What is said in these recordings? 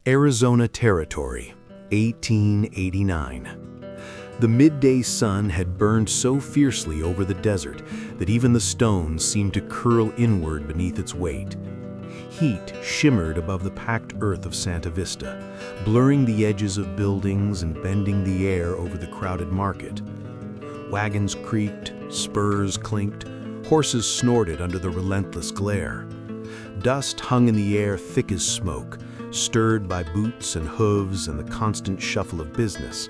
Arizona Territory, 1889. The midday sun had burned so fiercely over the desert that even the stones seemed to curl inward beneath its weight. Heat shimmered above the packed earth of Santa Vista, blurring the edges of buildings and bending the air over the crowded market. Wagons creaked, spurs clinked, horses snorted under the relentless glare. Dust hung in the air thick as smoke, stirred by boots and hooves and the constant shuffle of business.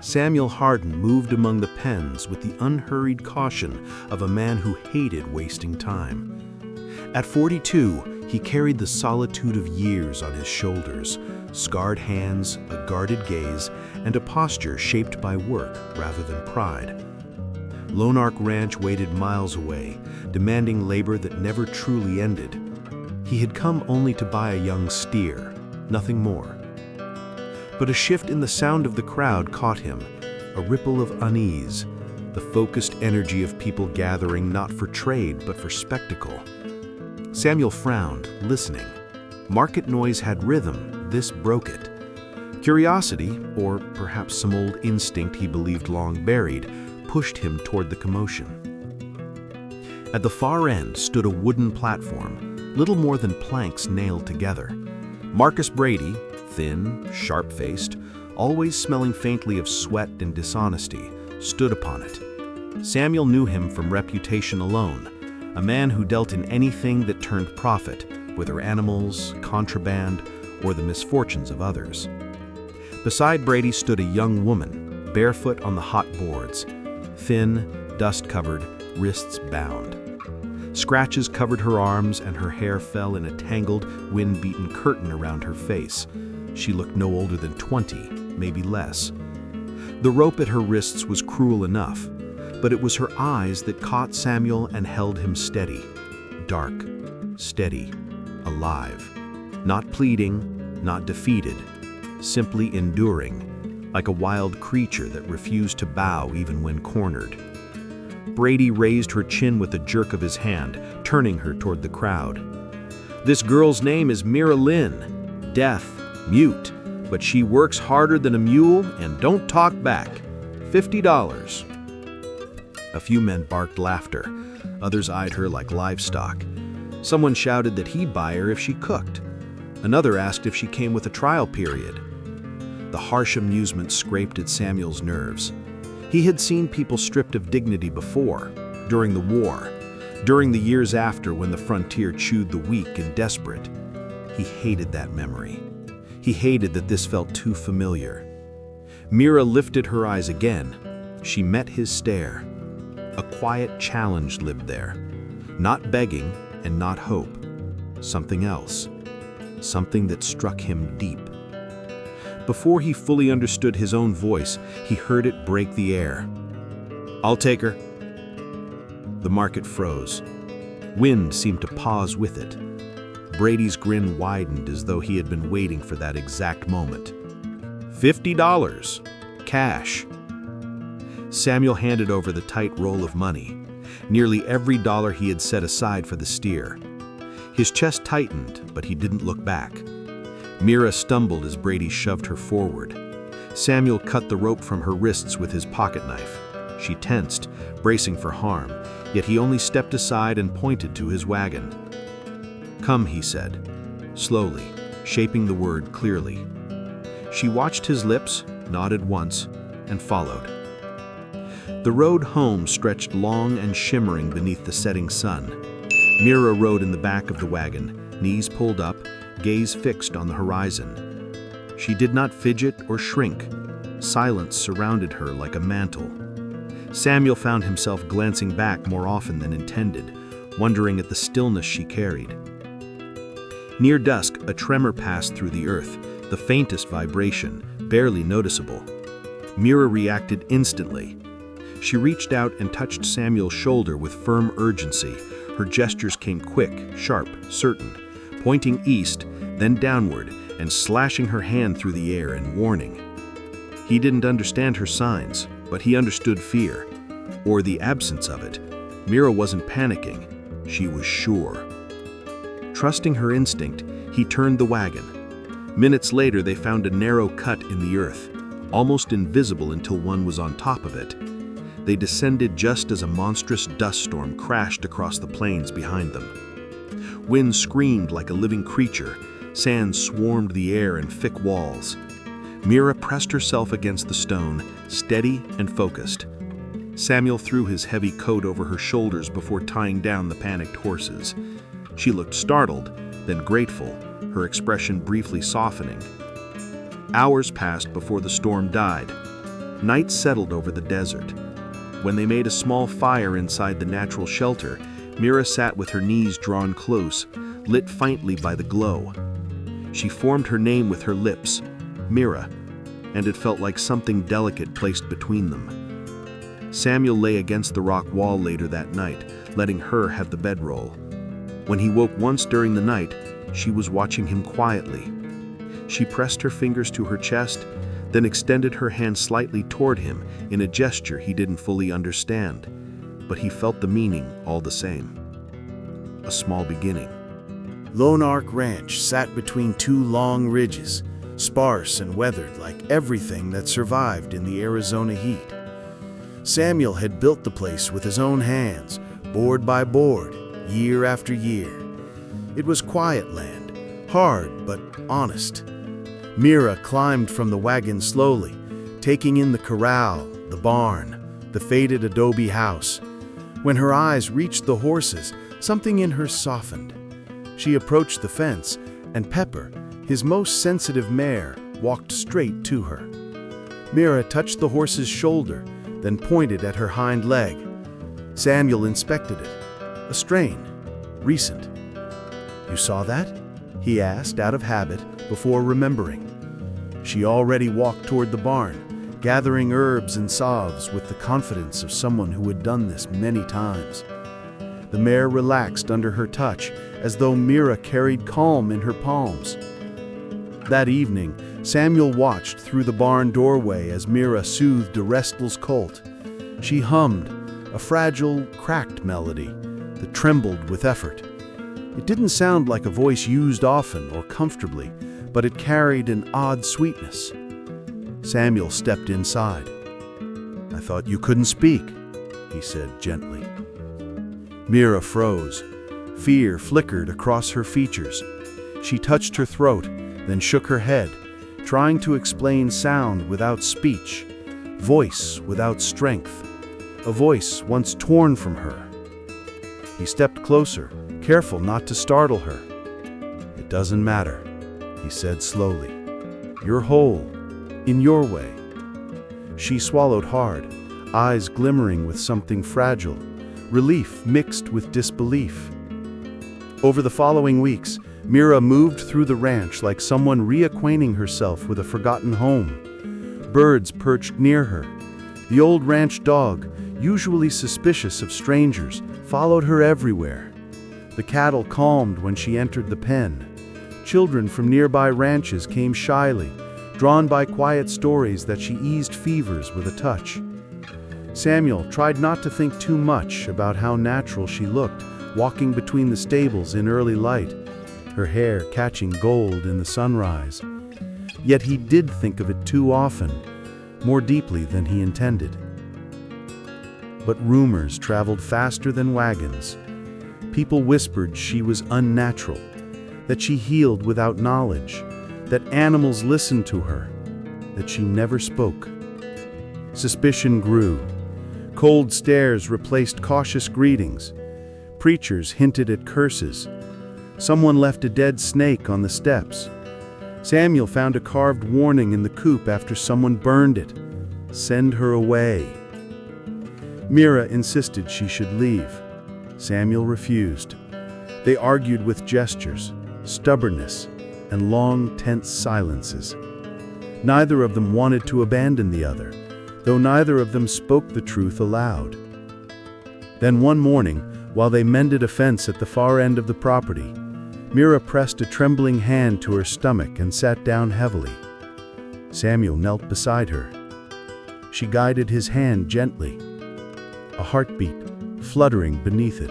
Samuel Hardin moved among the pens with the unhurried caution of a man who hated wasting time. At 42, he carried the solitude of years on his shoulders, scarred hands, a guarded gaze, and a posture shaped by work rather than pride. Lone Ark Ranch waited miles away, demanding labor that never truly ended. He had come only to buy a young steer, nothing more. But a shift in the sound of the crowd caught him, a ripple of unease, the focused energy of people gathering not for trade but for spectacle. Samuel frowned, listening. Market noise had rhythm, this broke it. Curiosity, or perhaps some old instinct he believed long buried, pushed him toward the commotion. At the far end stood a wooden platform, little more than planks nailed together. Marcus Brady, thin, sharp-faced, always smelling faintly of sweat and dishonesty, stood upon it. Samuel knew him from reputation alone, a man who dealt in anything that turned profit, whether animals, contraband, or the misfortunes of others. Beside Brady stood a young woman, barefoot on the hot boards, thin, dust-covered, wrists bound. Scratches covered her arms and her hair fell in a tangled, wind-beaten curtain around her face. She looked no older than 20, maybe less. The rope at her wrists was cruel enough, but it was her eyes that caught Samuel and held him steady. Dark, steady, alive. Not pleading, not defeated, simply enduring, like a wild creature that refused to bow even when cornered. Brady raised her chin with a jerk of his hand, turning her toward the crowd. "This girl's name is Mira Lynn, deaf, mute, but she works harder than a mule and don't talk back. $50. A few men barked laughter. Others eyed her like livestock. Someone shouted that he'd buy her if she cooked. Another asked if she came with a trial period. The harsh amusement scraped at Samuel's nerves. He had seen people stripped of dignity before, during the war, during the years after when the frontier chewed the weak and desperate. He hated that memory. He hated that this felt too familiar. Mira lifted her eyes again. She met his stare. A quiet challenge lived there. Not begging and not hope. Something else. Something that struck him deep. Before he fully understood his own voice, he heard it break the air. "I'll take her." The market froze. Wind seemed to pause with it. Brady's grin widened as though he had been waiting for that exact moment. $50. Cash. Samuel handed over the tight roll of money, nearly every dollar he had set aside for the steer. His chest tightened, but he didn't look back. Mira stumbled as Brady shoved her forward. Samuel cut the rope from her wrists with his pocket knife. She tensed, bracing for harm, yet he only stepped aside and pointed to his wagon. "Come," he said, slowly, shaping the word clearly. She watched his lips, nodded once, and followed. The road home stretched long and shimmering beneath the setting sun. Mira rode in the back of the wagon, knees pulled up, gaze fixed on the horizon. She did not fidget or shrink. Silence surrounded her like a mantle. Samuel found himself glancing back more often than intended, wondering at the stillness she carried. Near dusk, a tremor passed through the earth, the faintest vibration, barely noticeable. Mira reacted instantly. She reached out and touched Samuel's shoulder with firm urgency. Her gestures came quick, sharp, certain, pointing east, then downward, and slashing her hand through the air in warning. He didn't understand her signs, but he understood fear, or the absence of it. Mira wasn't panicking. She was sure. Trusting her instinct, he turned the wagon. Minutes later, they found a narrow cut in the earth, almost invisible until one was on top of it. They descended just as a monstrous dust storm crashed across the plains behind them. Wind screamed like a living creature. Sand swarmed the air in thick walls. Mira pressed herself against the stone, steady and focused. Samuel threw his heavy coat over her shoulders before tying down the panicked horses. She looked startled, then grateful, her expression briefly softening. Hours passed before the storm died. Night settled over the desert. When they made a small fire inside the natural shelter, Mira sat with her knees drawn close, lit faintly by the glow. She formed her name with her lips, Mira, and it felt like something delicate placed between them. Samuel lay against the rock wall later that night, letting her have the bedroll. When he woke once during the night, she was watching him quietly. She pressed her fingers to her chest, then extended her hand slightly toward him in a gesture he didn't fully understand, but he felt the meaning all the same. A small beginning. Lone Ark Ranch sat between two long ridges, sparse and weathered like everything that survived in the Arizona heat. Samuel had built the place with his own hands, board by board, year after year. It was quiet land, hard but honest. Mira climbed from the wagon slowly, taking in the corral, the barn, the faded adobe house. When her eyes reached the horses, something in her softened. She approached the fence, and Pepper, his most sensitive mare, walked straight to her. Mira touched the horse's shoulder, then pointed at her hind leg. Samuel inspected it. A strain. Recent. "You saw that?" he asked out of habit before remembering. She already walked toward the barn, gathering herbs and salves with the confidence of someone who had done this many times. The mare relaxed under her touch, as though Mira carried calm in her palms. That evening, Samuel watched through the barn doorway as Mira soothed a restless colt. She hummed, a fragile, cracked melody that trembled with effort. It didn't sound like a voice used often or comfortably, but it carried an odd sweetness. Samuel stepped inside. "I thought you couldn't speak," he said gently. Mira froze. Fear flickered across her features. She touched her throat, then shook her head, trying to explain sound without speech, voice without strength, a voice once torn from her. He stepped closer, careful not to startle her. "It doesn't matter," he said slowly. "You're whole, in your way." She swallowed hard, eyes glimmering with something fragile, relief mixed with disbelief. Over the following weeks, Mira moved through the ranch like someone reacquainting herself with a forgotten home. Birds perched near her. The old ranch dog, usually suspicious of strangers, followed her everywhere. The cattle calmed when she entered the pen. Children from nearby ranches came shyly, drawn by quiet stories that she eased fevers with a touch. Samuel tried not to think too much about how natural she looked, walking between the stables in early light, her hair catching gold in the sunrise. Yet he did think of it too often, more deeply than he intended. But rumors traveled faster than wagons. People whispered she was unnatural, that she healed without knowledge, that animals listened to her, that she never spoke. Suspicion grew. Cold stares replaced cautious greetings. Preachers hinted at curses. Someone left a dead snake on the steps. Samuel found a carved warning in the coop after someone burned it. "Send her away." Mira insisted she should leave. Samuel refused. They argued with gestures, stubbornness, and long, tense silences. Neither of them wanted to abandon the other, though neither of them spoke the truth aloud. Then one morning, while they mended a fence at the far end of the property, Mira pressed a trembling hand to her stomach and sat down heavily. Samuel knelt beside her. She guided his hand gently, a heartbeat fluttering beneath it.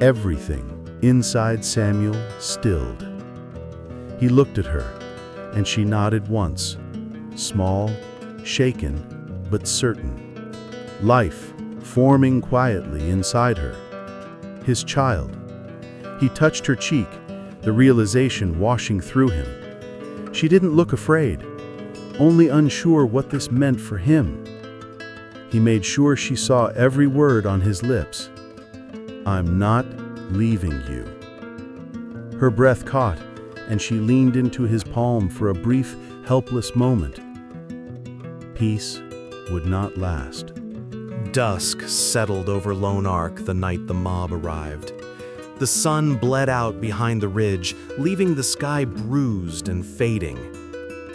Everything inside Samuel stilled. He looked at her, and she nodded once, small, shaken, but certain. Life forming quietly inside her. His child. He touched her cheek, the realization washing through him. She didn't look afraid, only unsure what this meant for him. He made sure she saw every word on his lips. "I'm not leaving you." Her breath caught, and she leaned into his palm for a brief, helpless moment. Peace would not last. Dusk settled over Lone Ark the night the mob arrived. The sun bled out behind the ridge, leaving the sky bruised and fading.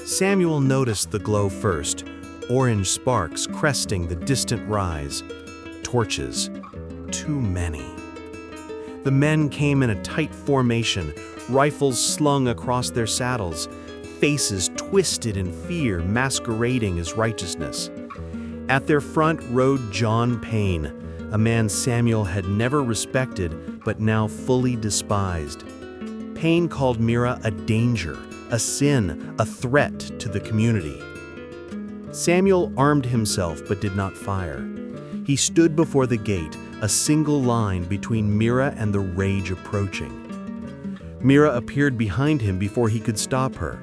Samuel noticed the glow first, orange sparks cresting the distant rise. Torches. Too many. The men came in a tight formation, rifles slung across their saddles, faces twisted in fear masquerading as righteousness. At their front rode John Payne, a man Samuel had never respected but now fully despised. Payne called Mira a danger, a sin, a threat to the community. Samuel armed himself but did not fire. He stood before the gate, a single line between Mira and the rage approaching. Mira appeared behind him before he could stop her.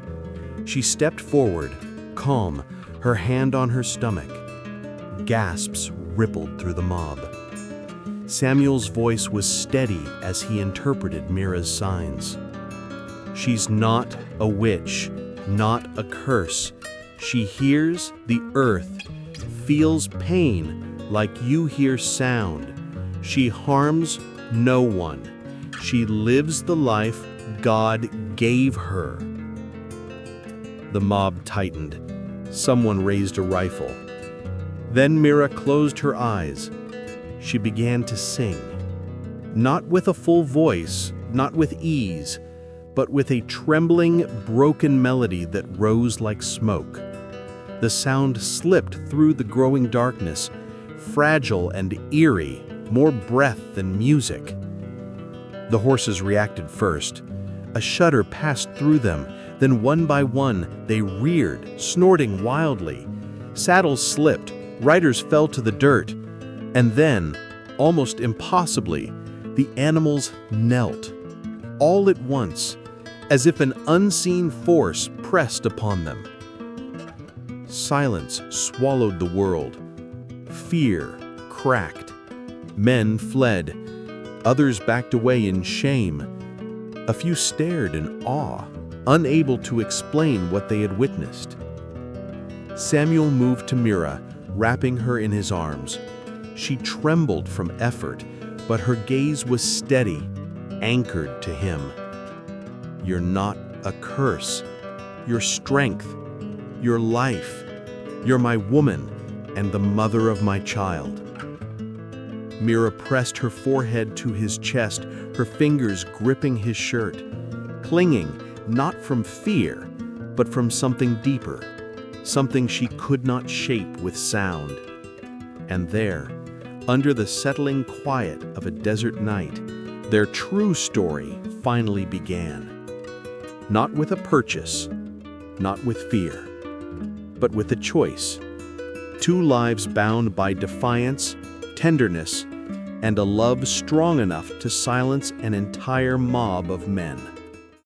She stepped forward, calm, her hand on her stomach. Gasps rippled through the mob. Samuel's voice was steady as he interpreted Mira's signs. She's not a witch, not a curse. She hears the earth, feels pain like you hear sound. She harms no one. She lives the life God gave her. The mob tightened. Someone raised a rifle. Then Mira closed her eyes. She began to sing. Not with a full voice, not with ease, but with a trembling, broken melody that rose like smoke. The sound slipped through the growing darkness, fragile and eerie, more breath than music. The horses reacted first. A shudder passed through them, then one by one they reared, snorting wildly. Saddles slipped, riders fell to the dirt, and then, almost impossibly, the animals knelt. All at once, as if an unseen force pressed upon them. Silence swallowed the world. Fear cracked. Men fled. Others backed away in shame. A few stared in awe, unable to explain what they had witnessed. Samuel moved to Mira, wrapping her in his arms. She trembled from effort, but her gaze was steady, anchored to him. You're not a curse. You're strength. You're life. You're my woman and the mother of my child. Mira pressed her forehead to his chest, her fingers gripping his shirt, clinging not from fear, but from something deeper, something she could not shape with sound. And there, under the settling quiet of a desert night, their true story finally began. Not with a purchase, not with fear, but with a choice. Two lives bound by defiance, tenderness, and a love strong enough to silence an entire mob of men.